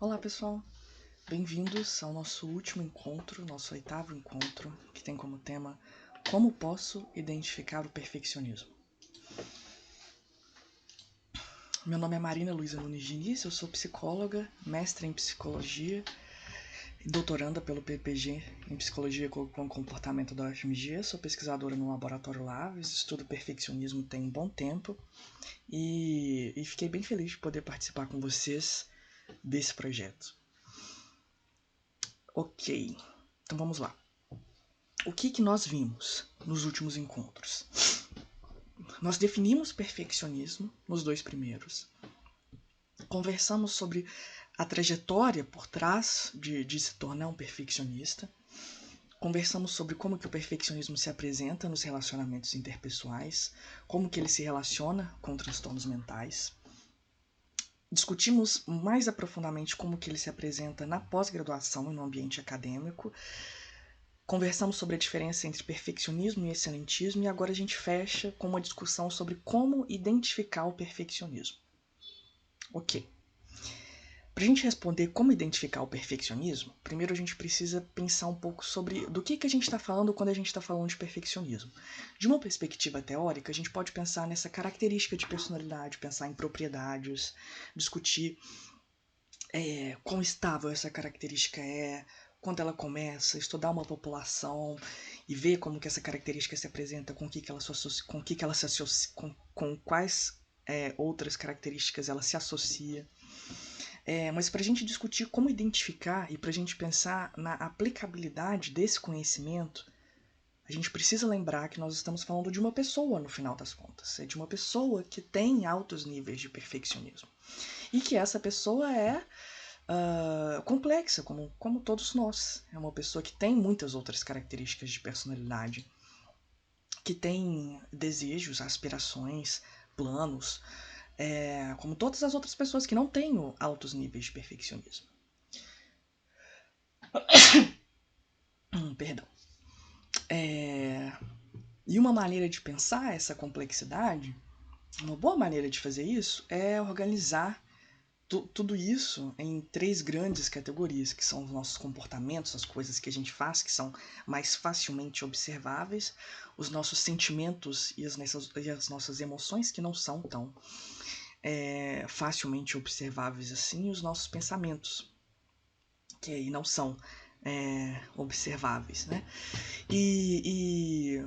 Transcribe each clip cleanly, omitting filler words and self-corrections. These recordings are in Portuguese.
Olá pessoal, bem-vindos ao nosso último encontro, nosso 8º encontro, que tem como tema Como posso identificar o perfeccionismo? Meu nome é Marina Luiza Nunes Diniz, eu sou psicóloga, mestre em psicologia e doutoranda pelo PPG em psicologia com comportamento da UFMG, sou pesquisadora no Laboratório Laves, estudo perfeccionismo tem um bom tempo e fiquei bem feliz de poder participar com vocês desse projeto. Ok, então vamos lá. O que nós vimos nos últimos encontros? Nós definimos perfeccionismo nos 2 primeiros. Conversamos sobre a trajetória por trás de se tornar um perfeccionista. Conversamos sobre como que o perfeccionismo se apresenta nos relacionamentos interpessoais, como que ele se relaciona com transtornos mentais. Discutimos mais aprofundadamente como que ele se apresenta na pós-graduação e no ambiente acadêmico. Conversamos sobre a diferença entre perfeccionismo e excelentismo e agora a gente fecha com uma discussão sobre como identificar o perfeccionismo. Ok. Para a gente responder como identificar o perfeccionismo, primeiro a gente precisa pensar um pouco sobre do que a gente está falando quando a gente está falando de perfeccionismo. De uma perspectiva teórica, a gente pode pensar nessa característica de personalidade, pensar em propriedades, discutir quão estável essa característica é, quando ela começa, estudar uma população e ver como que essa característica se apresenta, com quais outras características ela se associa. Mas para a gente discutir como identificar e para a gente pensar na aplicabilidade desse conhecimento, a gente precisa lembrar que nós estamos falando de uma pessoa no final das contas. É de uma pessoa que tem altos níveis de perfeccionismo. E que essa pessoa é complexa, como todos nós. É uma pessoa que tem muitas outras características de personalidade, que tem desejos, aspirações, planos, como todas as outras pessoas que não têm altos níveis de perfeccionismo. Perdão. E uma maneira de pensar essa complexidade, uma boa maneira de fazer isso é organizar tudo isso em 3 grandes categorias, que são os nossos comportamentos, as coisas que a gente faz, que são mais facilmente observáveis, os nossos sentimentos e as nossas emoções, que não são tão facilmente observáveis assim, e os nossos pensamentos, que aí não são observáveis, né? E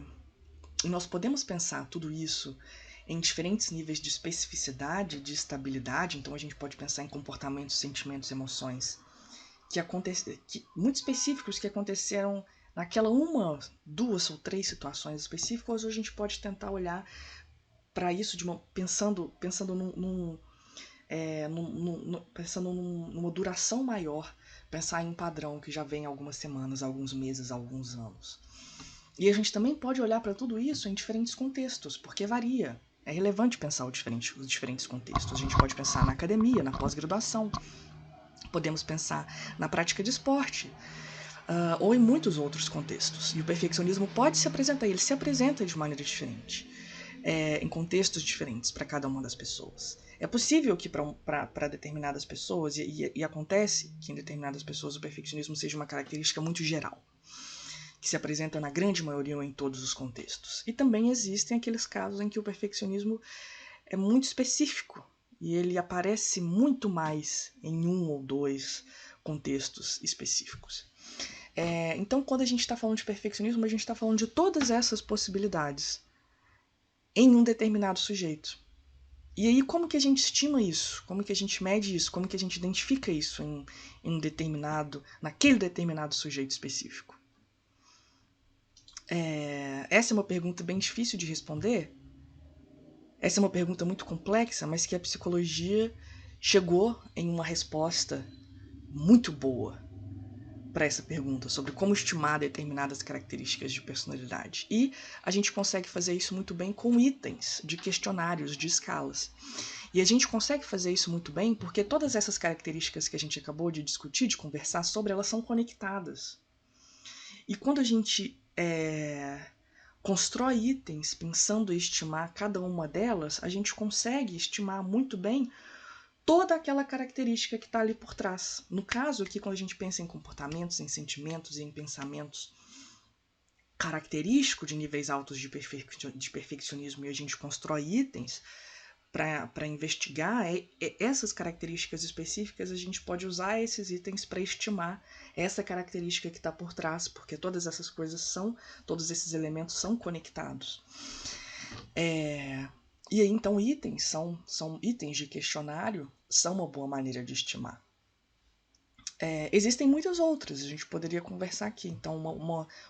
nós podemos pensar tudo isso em diferentes níveis de especificidade, de estabilidade. Então a gente pode pensar em comportamentos, sentimentos, emoções muito específicos que aconteceram naquela 1, 2 ou 3 situações específicas. Ou a gente pode tentar olhar para isso pensando numa duração maior, pensar em um padrão que já vem algumas semanas, alguns meses, alguns anos. E a gente também pode olhar para tudo isso em diferentes contextos, porque varia. É relevante pensar os diferentes contextos. A gente pode pensar na academia, na pós-graduação. Podemos pensar na prática de esporte, ou em muitos outros contextos. E o perfeccionismo pode se apresentar, ele se apresenta de maneira diferente, em contextos diferentes para cada uma das pessoas. É possível que para determinadas pessoas, e acontece que em determinadas pessoas o perfeccionismo seja uma característica muito geral, que se apresenta na grande maioria ou em todos os contextos. E também existem aqueles casos em que o perfeccionismo é muito específico e ele aparece muito mais em 1 ou 2 contextos específicos. Então, quando a gente está falando de perfeccionismo, a gente está falando de todas essas possibilidades em um determinado sujeito. E aí, como que a gente estima isso? Como que a gente mede isso? Como que a gente identifica isso naquele determinado sujeito específico? Essa é uma pergunta bem difícil de responder. Essa é uma pergunta muito complexa, mas que a psicologia chegou em uma resposta muito boa para essa pergunta sobre como estimar determinadas características de personalidade. E a gente consegue fazer isso muito bem com itens de questionários, de escalas. E a gente consegue fazer isso muito bem porque todas essas características que a gente acabou de discutir, de conversar sobre, elas são conectadas. E quando a gente constrói itens pensando em estimar cada uma delas, a gente consegue estimar muito bem toda aquela característica que está ali por trás. No caso aqui, quando a gente pensa em comportamentos, em sentimentos e em pensamentos característicos de níveis altos de perfeccionismo, e a gente constrói itens para investigar essas características específicas, a gente pode usar esses itens para estimar essa característica que está por trás, porque todas essas coisas todos esses elementos são conectados. E aí, então, itens são itens de questionário, são uma boa maneira de estimar. Existem muitas outras, a gente poderia conversar aqui. Então,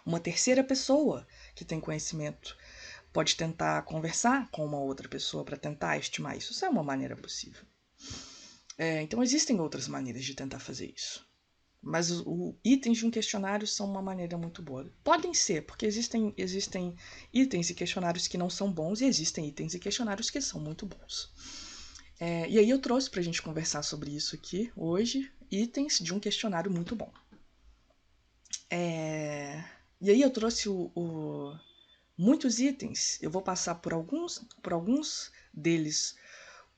uma terceira pessoa que tem conhecimento pode tentar conversar com uma outra pessoa para tentar estimar isso. Isso é uma maneira possível. Então, existem outras maneiras de tentar fazer isso. Mas itens de um questionário são uma maneira muito boa. Podem ser, porque existem itens e questionários que não são bons e existem itens e questionários que são muito bons. E aí eu trouxe para a gente conversar sobre isso aqui hoje, itens de um questionário muito bom. E aí eu trouxe muitos itens, eu vou passar por alguns deles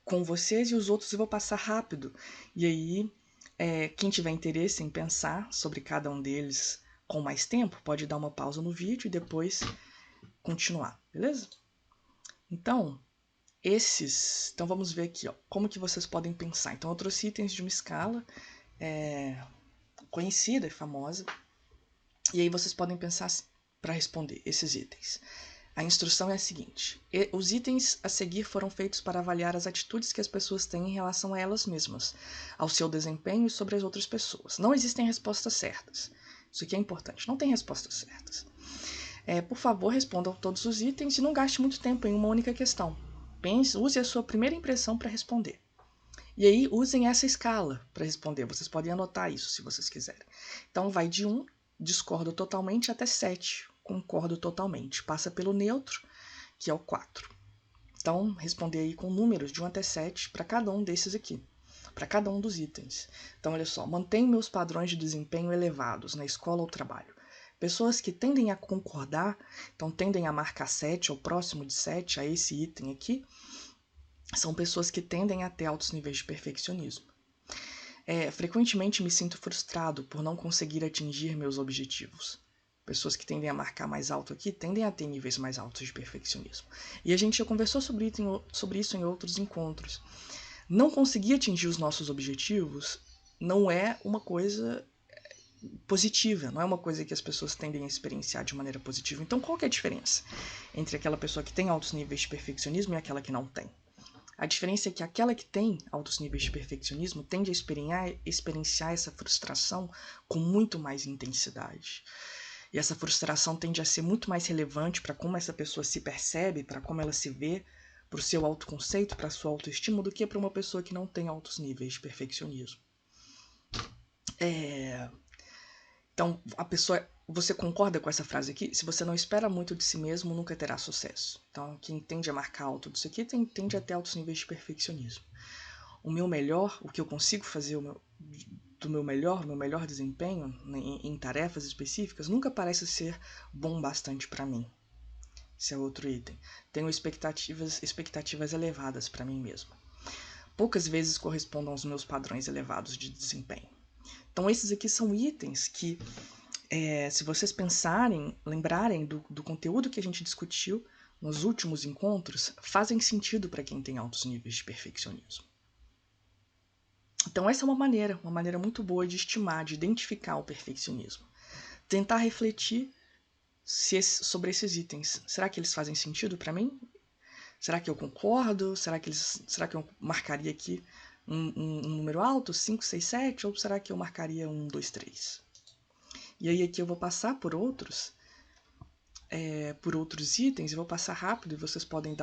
com vocês e os outros eu vou passar rápido. E aí, quem tiver interesse em pensar sobre cada um deles com mais tempo, pode dar uma pausa no vídeo e depois continuar, beleza? Então, então vamos ver aqui, ó, como que vocês podem pensar. Então eu trouxe itens de uma escala conhecida e famosa, e aí vocês podem pensar para responder esses itens. A instrução é a seguinte: os itens a seguir foram feitos para avaliar as atitudes que as pessoas têm em relação a elas mesmas, ao seu desempenho e sobre as outras pessoas. Não existem respostas certas. Isso aqui é importante, não tem respostas certas. Por favor, respondam todos os itens e não gaste muito tempo em uma única questão. Use a sua primeira impressão para responder. E aí, usem essa escala para responder. Vocês podem anotar isso se vocês quiserem. Então, vai de 1, discordo totalmente, até 7, concordo totalmente. Passa pelo neutro, que é o 4. Então, responder aí com números de 1 até 7 para cada um desses aqui, para cada um dos itens. Então, olha só, mantenho meus padrões de desempenho elevados na escola ou trabalho. Pessoas que tendem a concordar, então tendem a marcar 7 ou próximo de 7 a esse item aqui, são pessoas que tendem a ter altos níveis de perfeccionismo. Frequentemente me sinto frustrado por não conseguir atingir meus objetivos. Pessoas que tendem a marcar mais alto aqui tendem a ter níveis mais altos de perfeccionismo. E a gente já conversou sobre isso em outros encontros. Não conseguir atingir os nossos objetivos não é uma coisa positiva, não é uma coisa que as pessoas tendem a experienciar de maneira positiva. Então, qual que é a diferença entre aquela pessoa que tem altos níveis de perfeccionismo e aquela que não tem? A diferença é que aquela que tem altos níveis de perfeccionismo tende a experienciar essa frustração com muito mais intensidade. E essa frustração tende a ser muito mais relevante para como essa pessoa se percebe, para como ela se vê, para o seu autoconceito, para a sua autoestima, do que para uma pessoa que não tem altos níveis de perfeccionismo. Então, você concorda com essa frase aqui? Se você não espera muito de si mesmo, nunca terá sucesso. Então, quem tende a marcar alto disso aqui tende a ter altos níveis de perfeccionismo. O meu melhor, o que eu consigo fazer do meu melhor desempenho em tarefas específicas, nunca parece ser bom bastante para mim. Esse é outro item. Tenho expectativas elevadas para mim mesmo. Poucas vezes correspondam aos meus padrões elevados de desempenho. Então, esses aqui são itens que, se vocês lembrarem do conteúdo que a gente discutiu nos últimos encontros, fazem sentido para quem tem altos níveis de perfeccionismo. Então, essa é uma maneira muito boa de estimar, de identificar o perfeccionismo. Tentar refletir sobre esses itens. Será que eles fazem sentido para mim? Será que eu concordo? Será que eu marcaria aqui um número alto, 5, 6, 7? Ou será que eu marcaria 1, 2, 3? E aí aqui eu vou passar por outros itens, eu vou passar rápido e vocês podem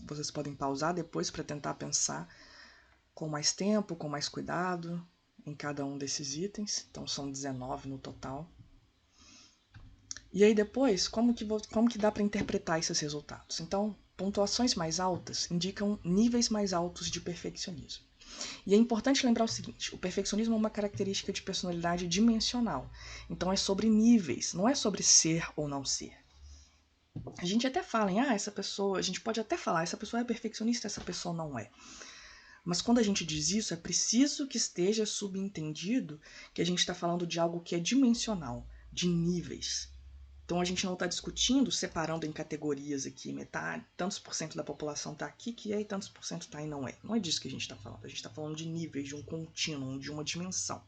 vocês podem pausar depois para tentar pensar com mais tempo, com mais cuidado em cada um desses itens. Então são 19 no total. E aí depois, como que dá para interpretar esses resultados? Então, pontuações mais altas indicam níveis mais altos de perfeccionismo. E é importante lembrar o seguinte: o perfeccionismo é uma característica de personalidade dimensional. Então é sobre níveis, não é sobre ser ou não ser. A gente até fala essa pessoa, a gente pode até falar, essa pessoa é perfeccionista, essa pessoa não é. Mas quando a gente diz isso, é preciso que esteja subentendido que a gente está falando de algo que é dimensional, de níveis. Então a gente não está discutindo, separando em categorias aqui, metade, tantos por cento da população está aqui que é e tantos por cento está e não é. Não é disso que a gente está falando. A gente está falando de níveis, de um contínuo, de uma dimensão.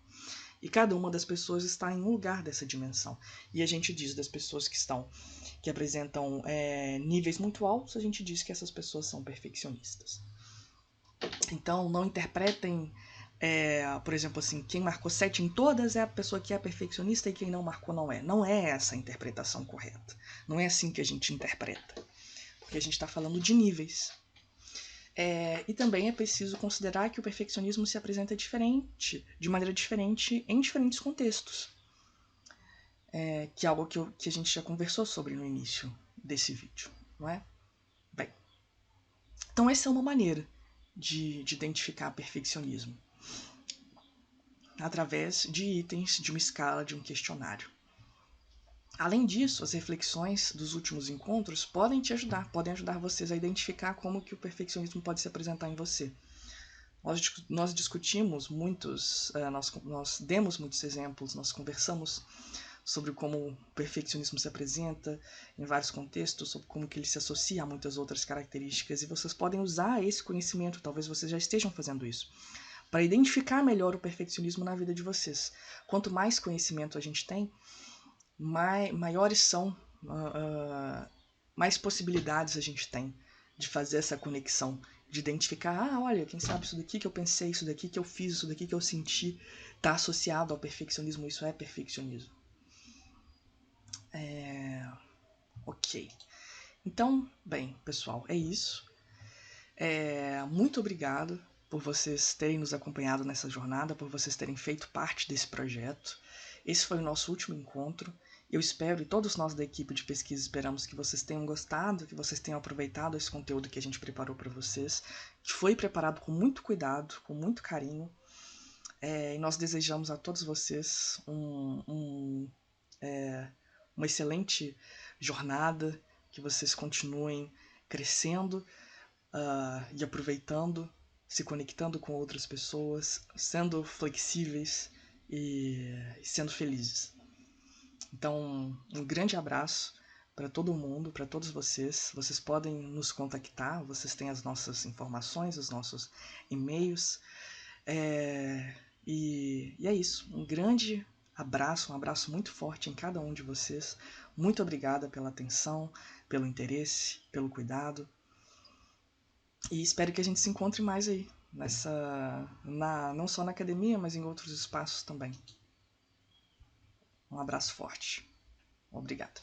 E cada uma das pessoas está em um lugar dessa dimensão. E a gente diz das pessoas que apresentam níveis muito altos, a gente diz que essas pessoas são perfeccionistas. Então não interpretem, por exemplo, assim, quem marcou 7 em todas é a pessoa que é perfeccionista e quem não marcou não é. Não é essa a interpretação correta. Não é assim que a gente interpreta. Porque a gente está falando de níveis. E também é preciso considerar que o perfeccionismo se apresenta de maneira diferente em diferentes contextos. Que é algo que a gente já conversou sobre no início desse vídeo, não é? Bem, então essa é uma maneira de identificar perfeccionismo, através de itens, de uma escala, de um questionário. Além disso, as reflexões dos últimos encontros podem ajudar vocês a identificar como que o perfeccionismo pode se apresentar em você. Nós discutimos muitos, nós demos muitos exemplos, nós conversamos sobre como o perfeccionismo se apresenta em vários contextos, sobre como que ele se associa a muitas outras características, e vocês podem usar esse conhecimento, talvez vocês já estejam fazendo isso, para identificar melhor o perfeccionismo na vida de vocês. Quanto mais conhecimento a gente tem, maiores são, mais possibilidades a gente tem de fazer essa conexão, de identificar, olha, quem sabe isso daqui que eu pensei, isso daqui que eu fiz, isso daqui que eu senti, está associado ao perfeccionismo, isso é perfeccionismo. Ok. Então, bem, pessoal, é isso. Muito obrigado por vocês terem nos acompanhado nessa jornada, por vocês terem feito parte desse projeto. Esse foi o nosso último encontro. Eu espero, e todos nós da equipe de pesquisa esperamos que vocês tenham gostado, que vocês tenham aproveitado esse conteúdo que a gente preparou para vocês, que foi preparado com muito cuidado, com muito carinho. E nós desejamos a todos vocês uma excelente jornada, que vocês continuem crescendo e aproveitando, se conectando com outras pessoas, sendo flexíveis e sendo felizes. Então, um grande abraço para todo mundo, para todos vocês. Vocês podem nos contactar, vocês têm as nossas informações, os nossos e-mails. E é isso. Um grande abraço, um abraço muito forte em cada um de vocês. Muito obrigada pela atenção, pelo interesse, pelo cuidado. E espero que a gente se encontre mais aí, não só na academia, mas em outros espaços também. Um abraço forte. Obrigado.